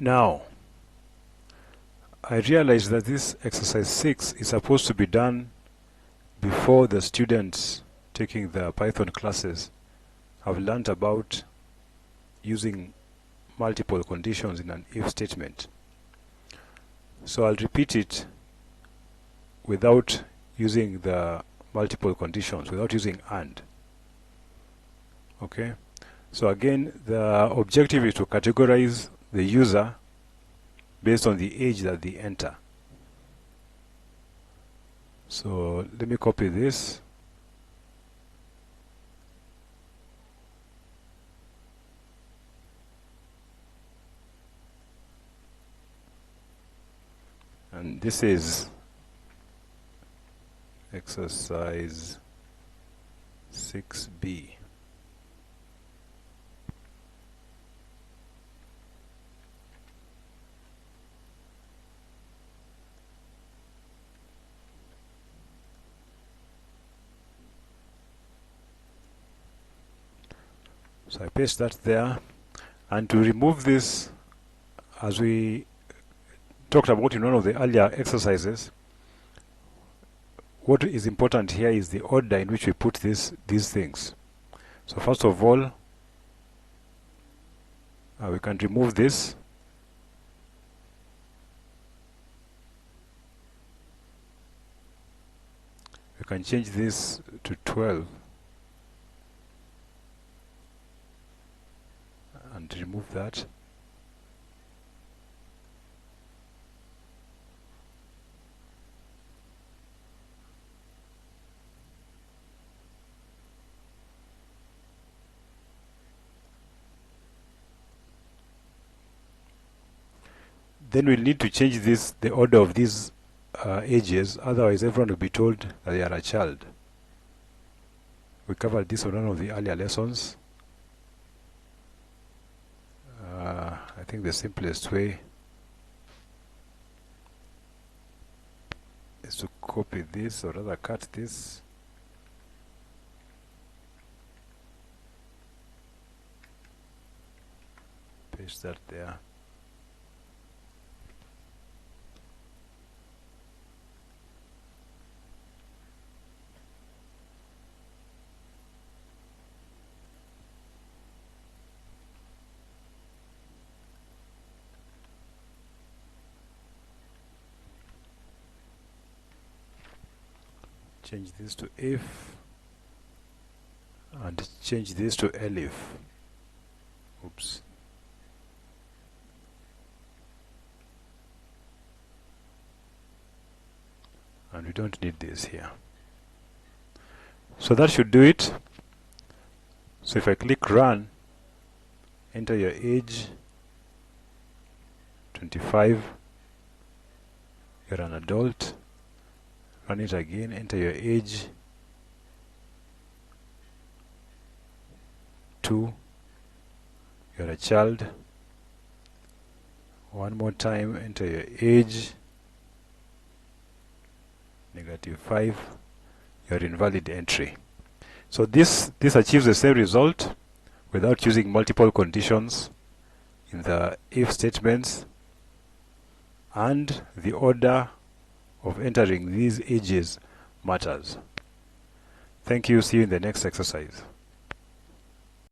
Now, I realize that this exercise 6 is supposed to be done before the students taking the Python classes have learnt about using multiple conditions in an if statement. So I'll repeat it without using the multiple conditions, without using AND. Okay? So again, the objective is to categorize the user based on the age that they enter. So let me copy this. And this is exercise 6B. So I paste that there, and to remove this, as we talked about in one of the earlier exercises, what is important here is the order in which we put these things. So first of all, we can remove this. We can change this to 12 and remove that. Then we'll need to change the order of these ages, otherwise everyone will be told that they are a child. We covered this on one of the earlier lessons. I think the simplest way is to copy this, or rather cut this. Paste that there. Change this to if, and change this to Elif. Oops. And we don't need this here. So that should do it. So if I click run, enter your age, 25, you're an adult. Run it again, enter your age, 2, you're a child. One more time, enter your age, -5, your invalid entry. So this achieves the same result without using multiple conditions in the if statements, and the order of entering these ages matters. Thank you. See you in the next exercise.